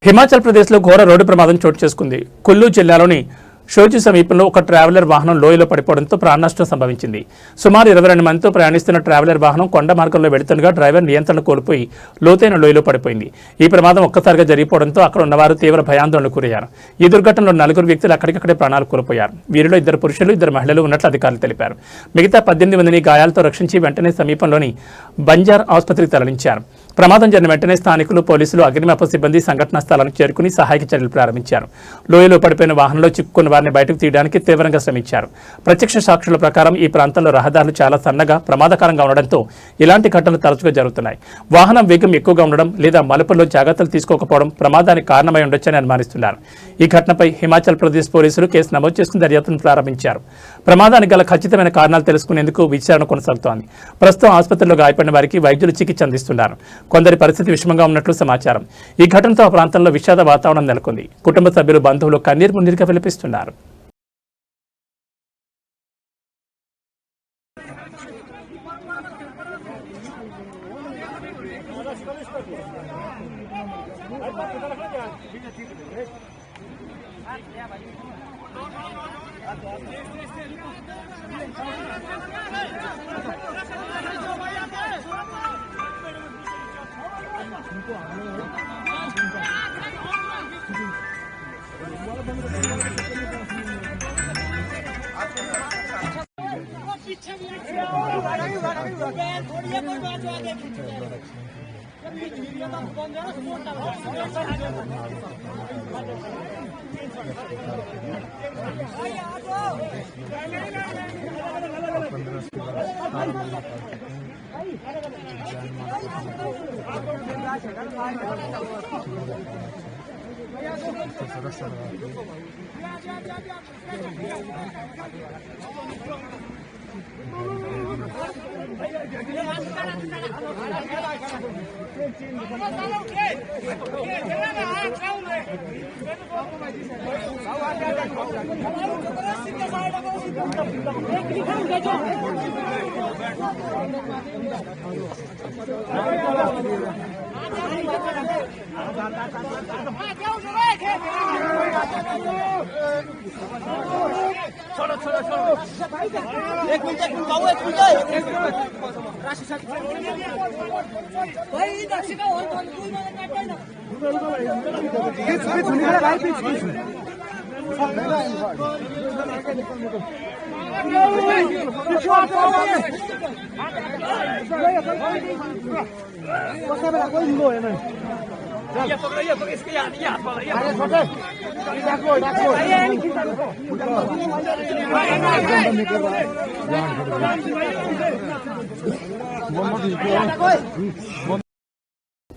హిమాచల్ ప్రదేశ్లో ఘోర రోడ్డు ప్రమాదం చోటు చేసుకుంది. కుల్లు జిల్లాలోని షోజు సమీపంలో ఒక ట్రావెలర్ వాహనం లోయలో పడిపోవడంతో ప్రాణనష్టం సంభవించింది. సుమారు 22 మందితో ప్రయాణిస్తున్న ట్రావెలర్ వాహనం కొండ మార్గంలో వెళుతుండగా డ్రైవర్ నియంత్రణ కోల్పోయి లోతైన లోయలో పడిపోయింది. ఈ ప్రమాదం ఒక్కసారిగా జరిగిపోవడంతో అక్కడ ఉన్నవారు తీవ్ర భయాందోళనకు గురయ్యారు. ఈ దుర్ఘటనలో 4 వ్యక్తులు అక్కడికక్కడే ప్రాణాలు కోల్పోయారు. వీరిలో 2 పురుషులు, 2 మహిళలు ఉన్నట్లు అధికారులు తెలిపారు. మిగతా 18 మందిని గాయాలతో రక్షించి వెంటనే సమీపంలోని బంజార్ ఆసుపత్రికి తరలించారు. ప్రమాదం జరిగిన వెంటనే స్థానికులు, పోలీసులు, అగ్నిమాపక సిబ్బంది సంఘటనా స్థలానికి చేరుకుని సహాయక చర్యలు ప్రారంభించారు. లోయలో పడిపోయిన వాహనంలో చిక్కుకున్న వారిని బయటకు తీయడానికి తీవ్రంగా శ్రమించారు. ప్రత్యక్ష సాక్షుల ప్రకారం ఈ ప్రాంతంలో రహదారులు చాలా సన్నగా, ప్రమాదకరంగా ఉండడంతో ఇలాంటి ఘటనలు తరచుగా జరుగుతున్నాయి. వాహనం వేగం ఎక్కువగా ఉండడం లేదా మలుపుల్లో జాగ్రత్తలు తీసుకోకపోవడం ప్రమాదానికి కారణమై ఉండొచ్చని అనుమానిస్తున్నారు. ఈ ఘటనపై హిమాచల్ ప్రదేశ్ పోలీసులు కేసు నమోదు చేసుకుని దర్యాప్తును ప్రారంభించారు. ప్రమాదానికి గల ఖచ్చితమైన కారణాలు తెలుసుకునేందుకు విచారణ కొనసాగుతోంది. ప్రస్తుతం ఆసుపత్రిలో గాయపడిన వారికి వైద్యులు చికిత్స అందిస్తున్నారు. కొందరి పరిస్థితి విషమంగా ఉన్నట్లు సమాచారం. ఈ ఘటనతో ఆ ప్రాంతంలో విషాద వాతావరణం నెలకొంది. కుటుంబ సభ్యులు, బంధువులు కన్నీరు మున్నీరుగా విలపిస్తున్నారు.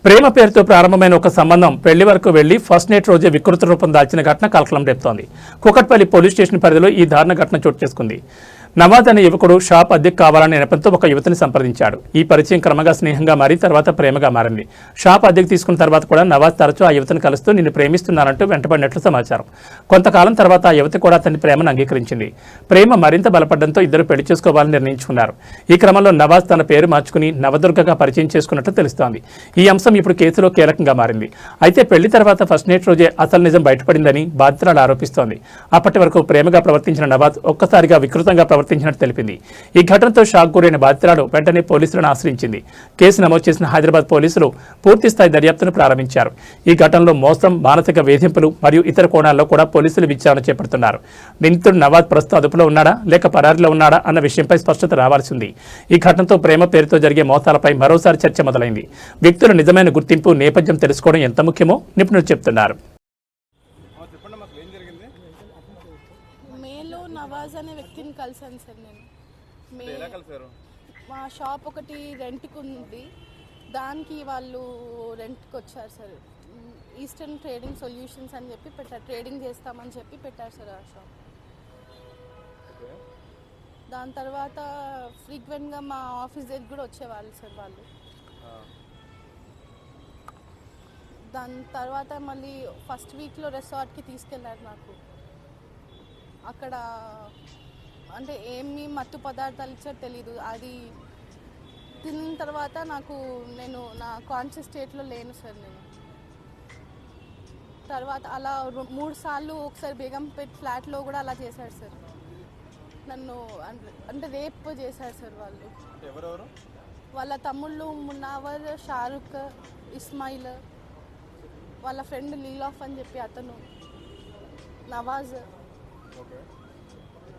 ప్రేమ పేరుతో ప్రారంభమైన ఒక సంబంధం పెళ్లి వరకు వెళ్లి ఫస్ట్ నైట్ రోజే వికృత రూపం దాల్చిన ఘటన కలకలం రేపుతోంది. కూకట్పల్లి పోలీస్ స్టేషన్ పరిధిలో ఈ దారుణ ఘటన చోటు చేసుకుంది. నవాజ్ అనే యువకుడు షాప్ అద్దెకు కావాలనే నెపంతో ఒక యువతిని సంప్రదించాడు. ఈ పరిచయం క్రమంగా స్నేహంగా మారి తర్వాత ప్రేమగా మారింది. షాప్ అద్దెకు తీసుకున్న తర్వాత కూడా నవాజ్ తరచూ ఆ యువతిని కలుస్తూ నిన్ను ప్రేమిస్తున్నానంటూ వెంటబడినట్లు సమాచారం. కొంతకాలం తర్వాత ఆ యువతి కూడా అతని ప్రేమను అంగీకరించింది. ప్రేమ మరింత బలపడడంతో ఇద్దరు పెళ్లి చేసుకోవాలని నిర్ణయించుకున్నారు. ఈ క్రమంలో నవాజ్ తన పేరు మార్చుకుని నవదుర్గగా పరిచయం చేసుకున్నట్లు తెలుస్తోంది. ఈ అంశం ఇప్పుడు కేసులో కీలకంగా మారింది. అయితే పెళ్లి తర్వాత ఫస్ట్ నైట్ రోజే అసలు నిజం బయటపడిందని బాధితురాలు ఆరోపిస్తోంది. అప్పటి వరకు ప్రేమగా ప్రవర్తించిన నవాజ్ ఒక్కసారిగా వికృతంగా ప్రవర్తించినట్టు తెలిపింది. ఈ ఘటనతో షాక్ గురైన బాధితురాలు వెంటనే పోలీసులను ఆశ్రయించింది. కేసు నమోదు చేసిన హైదరాబాద్ పోలీసులు పూర్తిస్థాయి దర్యాప్తును ప్రారంభించారు. ఈ ఘటనలో మోసం, మానసిక వేధింపులు మరియు ఇతర కోణాల్లో కూడా పోలీసులు విచారణ చేపడుతున్నారు. నిందితుడు నవాజ్ ప్రస్తుతం అదుపులో ఉన్నాడా లేక పరారీలో ఉన్నాడా అన్న విషయంపై స్పష్టత రావాల్సి ఉంది. ఈ ఘటనతో ప్రేమ పేరుతో జరిగే మోసాలపై మరోసారి చర్చ మొదలైంది. వ్యక్తుల నిజమైన గుర్తింపు, నేపథ్యం తెలుసుకోవడం ఎంత ముఖ్యమో నిపుణులు చెప్తున్నారు. నవాజ్ అనే వ్యక్తిని కలిసాను సార్. నేను మా షాప్ ఒకటి రెంట్కి ఉంది, దానికి వాళ్ళు రెంట్కి వచ్చారు సార్. ఈస్టర్న్ ట్రేడింగ్ సొల్యూషన్స్ అని చెప్పి పెట్టారు, ట్రేడింగ్ చేస్తామని చెప్పి పెట్టారు సార్ ఆ షాప్. దాని తర్వాత ఫ్రీక్వెంట్గా మా ఆఫీస్ దగ్గర కూడా వచ్చేవాళ్ళు సార్ వాళ్ళు. దాని తర్వాత మళ్ళీ ఫస్ట్ వీక్లో రిసార్ట్కి తీసుకెళ్ళారు నాకు. అక్కడ అంటే ఏమి మత్తు పదార్థాలు ఇచ్చారో తెలీదు. అది తిన్న తర్వాత నేను నా కాన్షియస్ స్టేట్లో లేను సార్. నేను తర్వాత అలా 3 సార్లు ఒకసారి బేగంపేట్ ఫ్లాట్లో కూడా అలా చేశారు సార్. నన్ను అంటే రేప్ చేశారు సార్ వాళ్ళు. ఎవరెవరు? వాళ్ళ తమ్ముళ్ళు మున్నావర్, షారుఖ్, ఇస్మాయిల్, వాళ్ళ ఫ్రెండ్ లీలాఫ్ అని చెప్పి అతను, నవాజ్.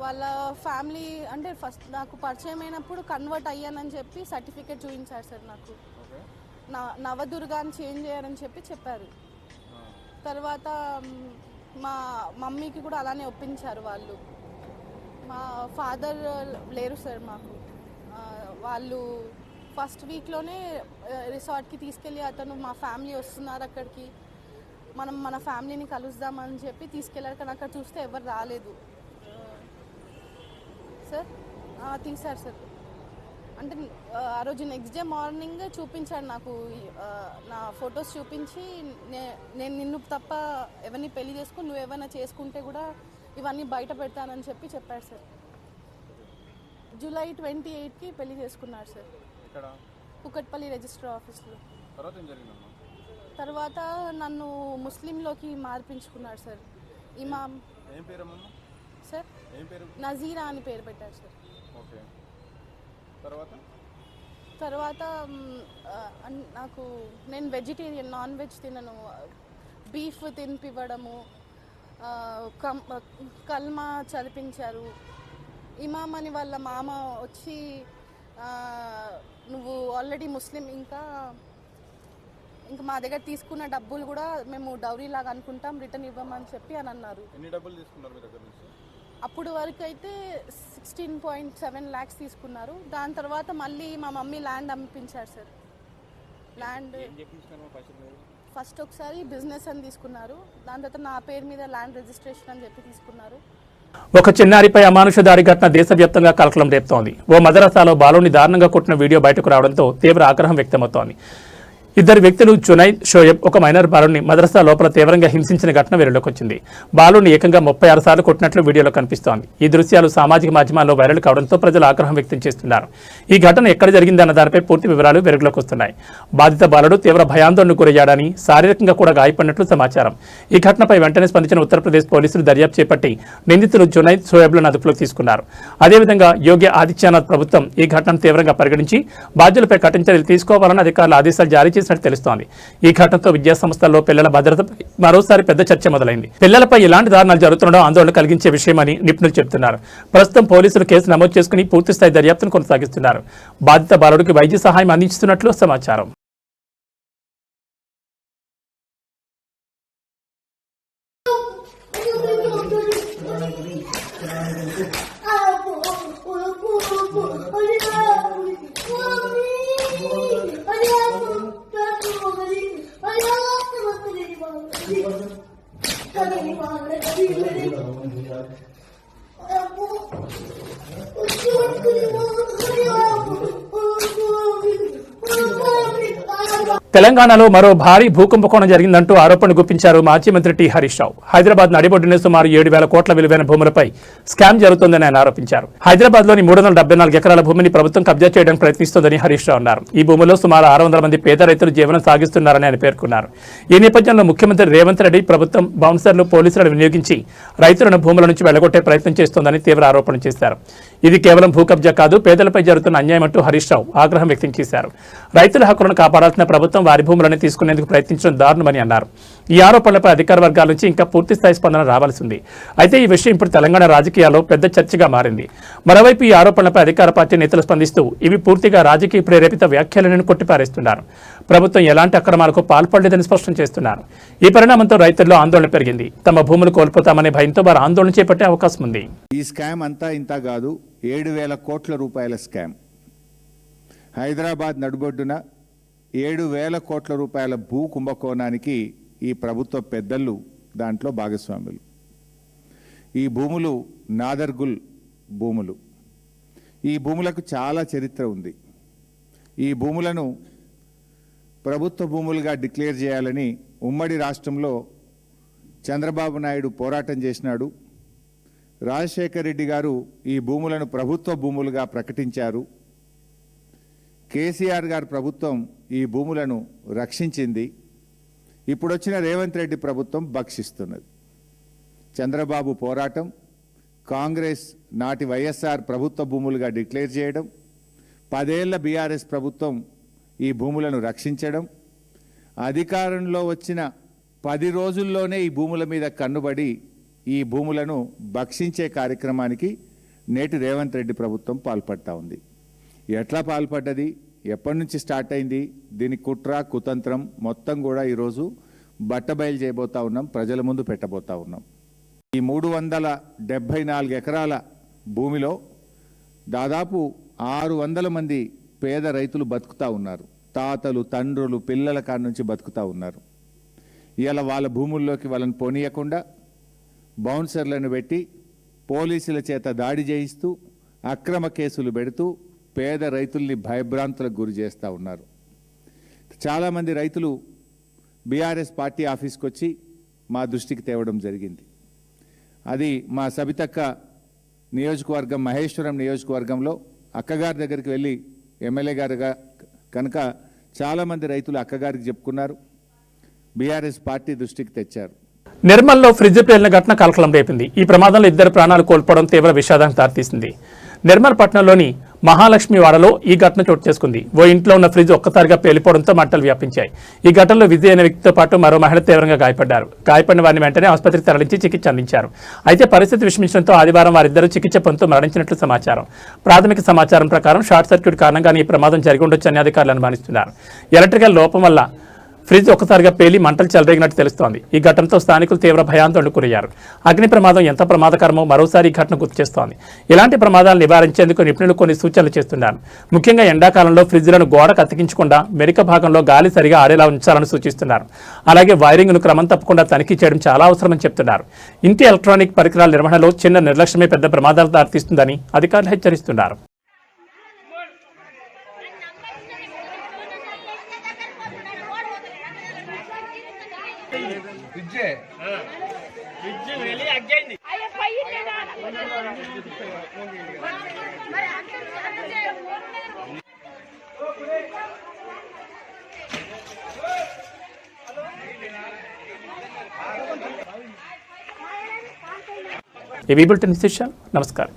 వాళ్ళ ఫ్యామిలీ అంటే ఫస్ట్ నాకు పరిచయం అయినప్పుడు కన్వర్ట్ అయ్యానని చెప్పి సర్టిఫికేట్ చూపించారు సార్ నాకు. నవదుర్గాని చేంజ్ చేయాలని చెప్పారు. తర్వాత మా మమ్మీకి కూడా అలానే ఒప్పించారు వాళ్ళు. మా ఫాదర్ లేరు సార్ మాకు. వాళ్ళు ఫస్ట్ వీక్లోనే రిసార్ట్కి తీసుకెళ్ళి అతను మా ఫ్యామిలీ వస్తున్నారు అక్కడికి, మనం మన ఫ్యామిలీని కలుద్దామని చెప్పి తీసుకెళ్ళారు. కానీ అక్కడ చూస్తే ఎవరు రాలేదు సార్. తీశారు సార్. అంటే ఆ రోజు నెక్స్ట్ డే మార్నింగ్ చూపించాడు నాకు, నా ఫొటోస్ చూపించి నేను నిన్ను తప్ప ఎవరిని పెళ్లి చేసుకుని నువ్వు ఏమైనా చేసుకుంటే కూడా ఇవన్నీ బయట పెడతానని చెప్పాడు సార్. జూలై 28కి పెళ్లి చేసుకున్నారు సార్. కూకట్పల్లి రిజిస్టర్ ఆఫీస్లో. తర్వాత నన్ను ముస్లింలోకి మార్పించుకున్నాడు సార్. ఇమాం ఏం పేరమ్మా సార్, ఏం పేరు? నజీరా అని పేరు పెట్టారు సార్. ఓకే. తర్వాత నాకు నేను వెజిటేరియన్, నాన్ వెజ్ తినను, బీఫ్ తినిపివ్వడము, కల్మా చదివించారు. ఇమాం అని వాళ్ళ మామ వచ్చి నువ్వు ఆల్రెడీ ముస్లిం, ఇంకా మా దగ్గర తీసుకున్న డబ్బులు కూడా మేము డౌరీ లాగా అనుకుంటాం, రిటర్న్ ఇవ్వమని చెప్పి అని అన్నారు. ఎన్ని డబ్బులు తీసుకున్నారు మీ దగ్గర నుంచి? అప్పుడు వరకు అయితే 16.7 lakhs తీసుకున్నారు. దాని తర్వాత మళ్ళీ మా మమ్మీ ల్యాండ్ అమ్మించారు సార్. ల్యాండ్ ఫస్ట్ ఒకసారి బిజినెస్ అని తీసుకున్నారు, దాని తర్వాత నా పేరు మీద ల్యాండ్ రిజిస్ట్రేషన్ అని చెప్పి తీసుకున్నారు. ఒక చిన్నారిపై అమానుష దాడి ఘటన దేశవ్యాప్తంగా కలకలం రేపుతోంది. ఓ మదరసాలో బాలుని దారుణంగా కొట్టిన వీడియో బయటకు రావడంతో తీవ్ర ఆగ్రహం వ్యక్తమవుతోంది. ఇద్దరు వ్యక్తులు జునైద్, షోయబ్ ఒక మైనర్ బాలుని మదరసా లోపల తీవ్రంగా హింసించిన ఘటన వెలుగులోకి వచ్చింది. బాలుని ఏకంగా 36 సార్లు కొట్టినట్లు వీడియోలో కనిపిస్తోంది. ఈ దృశ్యాలు సామాజిక మాధ్యమాల్లో వైరల్ కావడంతో ప్రజలు ఆగ్రహం వ్యక్తం చేస్తున్నారు. ఈ ఘటన ఎక్కడ జరిగిందన్న దానిపై పూర్తి వివరాలు వెలుగులోకి వస్తున్నాయి. బాధిత బాలుడు తీవ్ర భయాందోళనకు గురయ్యాడని, శారీరకంగా కూడా గాయపడినట్లు సమాచారం. ఈ ఘటనపై వెంటనే స్పందించిన ఉత్తరప్రదేశ్ పోలీసులు దర్యాప్తు చేపట్టి నిందితులు జునైద్, షోయబ్లను అదుపులోకి తీసుకున్నారు. అదేవిధంగా యోగి ఆదిత్యనాథ్ ప్రభుత్వం ఈ ఘటనను తీవ్రంగా పరిగణించి బాధ్యులపై కఠిన చర్యలు తీసుకోవాలని అధికారులు ఆదేశాలు జారీ చేసినట్టు తెలుస్తోంది. ఈ ఘటనతో విద్యాసంస్థల్లో పిల్లల భద్రతపై మరోసారి పెద్ద చర్చ మొదలైంది. పిల్లలపై ఇలాంటి దారుణాలు జరుగుతుండడం ఆందోళన కలిగించే విషయమని నిపుణులు చెబుతున్నారు. ప్రస్తుతం పోలీసులు కేసు నమోదు చేసుకుని పూర్తిస్థాయి దర్యాప్తును కొనసాగిస్తున్నారు. బాధిత బాలుడికి వైద్య సహాయం అందిస్తున్నట్లు సమాచారం. తెలంగాణలో మరో భారీ భూకుంభకోణం జరిగిందంటూ ఆరోపణలు గుప్పించారు మాజీ మంత్రి టి హరీష్ రావు. హైదరాబాద్ నడిబొడ్డున సుమారు 7,000 కోట్ల విలువైన భూములపై స్కామ్ జరుగుతోందని ఆయన ఆరోపించారు. హైదరాబాద్ లోని 374 ఎకరాల భూమిని ప్రభుత్వం కబ్జా చేయడానికి ప్రయత్నిస్తోందని హరీష్ రావు అన్నారు. ఈ భూముల్లో సుమారు 600 మంది పేద రైతులు జీవనం సాగిస్తున్నారని ఆయన పేర్కొన్నారు. ఈ నేపథ్యంలో ముఖ్యమంత్రి రేవంత్ రెడ్డి ప్రభుత్వం బౌన్సర్లు, పోలీసులను వినియోగించి రైతులను భూముల నుంచి వెళ్లగొట్టే ప్రయత్నం చేస్తోందని తీవ్ర ఆరోపణలు చేశారు. ఇది కేవలం భూ కబ్జా కాదు, పేదలపై జరుగుతున్న అన్యాయం అంటూ హరీష్ రావు ఆగ్రహం వ్యక్తం చేశారు. రైతుల హక్కులను కాపాడాల్సిన ప్రభుత్వం వారి భూములను తీసుకునేందుకు ప్రయత్నించడం దారుణమని అన్నారు. ఈ ఆరోపణలపై అధికార వర్గాల నుంచి ఇంకా పూర్తి స్థాయి స్పందన రావాల్సి ఉంది. అయితే ఈ విషయం ఇప్పుడు తెలంగాణ రాజకీయాల్లో పెద్ద చర్చగా మారింది. మరోవైపు ఈ ఆరోపణలపై అధికార పార్టీ నేతలు స్పందిస్తూ ఇవి పూర్తిగా రాజకీయ ప్రేరేపిత వ్యాఖ్యలను కొట్టిపారేస్తున్నారు. ప్రభుత్వం ఎలాంటి అక్రమాలకు పాల్పడలేదని స్పష్టం చేస్తున్నారు. ఈ పరిణామంతో రైతుల్లో ఆందోళన పెరిగింది. తమ భూములు కోల్పోతామనే భయంతో వారు ఆందోళన చేపట్టే అవకాశం ఉంది. ఈ స్కామ్ అంతా ఇంత కాదు, 7,000 కోట్ల రూపాయల స్కామ్. హైదరాబాద్ నడుబొడ్డున 7,000 కోట్ల రూపాయల భూ కుంభకోణానికి ఈ ప్రభుత్వ పెద్దలు దాంట్లో భాగస్వాములు. ఈ భూములు నాదర్గుల్ భూములు. ఈ భూములకు చాలా చరిత్ర ఉంది. ఈ భూములను ప్రభుత్వ భూములుగా డిక్లేర్ చేయాలని ఉమ్మడి రాష్ట్రంలో చంద్రబాబు నాయుడు పోరాటం చేసినాడు. రాజశేఖర్ రెడ్డి గారు ఈ భూములను ప్రభుత్వ భూములుగా ప్రకటించారు. కేసీఆర్ గారి ప్రభుత్వం ఈ భూములను రక్షించింది. ఇప్పుడు వచ్చిన రేవంత్ రెడ్డి ప్రభుత్వం భక్షిస్తున్నది. చంద్రబాబు పోరాటం, కాంగ్రెస్ నాటి వైఎస్ఆర్ ప్రభుత్వ భూములుగా డిక్లేర్ చేయడం, 10 ఏళ్ల బీఆర్ఎస్ ప్రభుత్వం ఈ భూములను రక్షించడం, అధికారంలో వచ్చిన 10 రోజుల్లోనే ఈ భూముల మీద కన్నుబడి ఈ భూములను భక్షించే కార్యక్రమానికి నేటి రేవంత్ రెడ్డి ప్రభుత్వం పాల్పడతా ఉంది. ఎట్లా పాల్పడ్డది, ఎప్పటి నుంచి స్టార్ట్ అయింది, దీని కుట్ర కుతంత్రం మొత్తం కూడా ఈరోజు బట్టబయలు చేయబోతా ఉన్నాం, ప్రజల ముందు పెట్టబోతా ఉన్నాం. ఈ 374 ఎకరాల భూమిలో దాదాపు 600 మంది పేద రైతులు బతుకుతూ ఉన్నారు. తాతలు, తండ్రులు, పిల్లల కాడ నుంచి బతుకుతూ ఉన్నారు. ఇలా వాళ్ళ భూముల్లోకి వాళ్ళని పోనీయకుండా బౌన్సర్లను పెట్టి పోలీసుల చేత దాడి చేయిస్తూ అక్రమ కేసులు పెడుతూ పేద రైతుల్ని భయభ్రాంతులకు గురి చేస్తూ ఉన్నారు. చాలామంది రైతులు బీఆర్ఎస్ పార్టీ ఆఫీస్కి వచ్చి మా దృష్టికి తేవడం జరిగింది. అది మా సబితక్క నియోజకవర్గం, మహేశ్వరం నియోజకవర్గంలో అక్కగారి దగ్గరికి వెళ్ళి ఎమ్మెల్యే గారుగా కనుక చాలామంది రైతులు అక్కగారికి చెప్పుకున్నారు, బీఆర్ఎస్ పార్టీ దృష్టికి తెచ్చారు. నిర్మల్లో ఫ్రిడ్జ్ పేలిన ఘటన కలకలం రేపింది. ఈ ప్రమాదంలో 2 ప్రాణాలు కోల్పోవడం తీవ్ర విషాదానికి దారితీసింది. నిర్మల్ పట్టణంలోని మహాలక్ష్మి వాడలో ఈ ఘటన చోటు చేసుకుంది. ఓ ఇంట్లో ఉన్న ఫ్రిడ్జ్ ఒక్కసారిగా పేలిపోవడంతో మంటలు వ్యాపించాయి. ఈ ఘటనలో విజయ్ అనే వ్యక్తితో పాటు మరో మహిళ తీవ్రంగా గాయపడ్డారు. గాయపడిన వారిని వెంటనే ఆసుపత్రికి తరలించి చికిత్స అందించారు. అయితే పరిస్థితి విషమించడంతో ఆదివారం వారిద్దరూ చికిత్స పొందుతూ మరణించినట్లు సమాచారం. ప్రాథమిక సమాచారం ప్రకారం షార్ట్ సర్క్యూట్ కారణంగానే ఈ ప్రమాదం జరిగి ఉండొచ్చని అధికారులు అనుమానిస్తున్నారు. ఎలక్ట్రికల్ లోపం వల్ల ఫ్రిడ్జ్ ఒక్కసారిగా పేలి మంటలు చెలరేగినట్టు తెలుస్తోంది. ఈ ఘటనతో స్థానికులు తీవ్ర భయాందోళనకు గురయ్యారు. అగ్ని ప్రమాదం ఎంత ప్రమాదకరమో మరోసారి ఈ ఘటన గుర్తు చేస్తోంది. ఇలాంటి ప్రమాదాలు నివారించేందుకు నిపుణులు కొన్ని సూచనలు చేస్తున్నారు. ముఖ్యంగా ఎండాకాలంలో ఫ్రిడ్జ్లను గోడకు అతికించకుండా మెరిక భాగంలో గాలి సరిగా ఆడేలా ఉంచాలని సూచిస్తున్నారు. అలాగే వైరింగ్ను క్రమం తప్పకుండా తనిఖీ చేయడం చాలా అవసరమని చెప్తున్నారు. ఇంటి ఎలక్ట్రానిక్ పరికరాల నిర్వహణలో చిన్న నిర్లక్ష్యమే పెద్ద ప్రమాదాలు దారితీస్తుందని అధికారులు హెచ్చరిస్తున్నారు. ఈ బులెటిన్ విశేషాలు. నమస్కారం.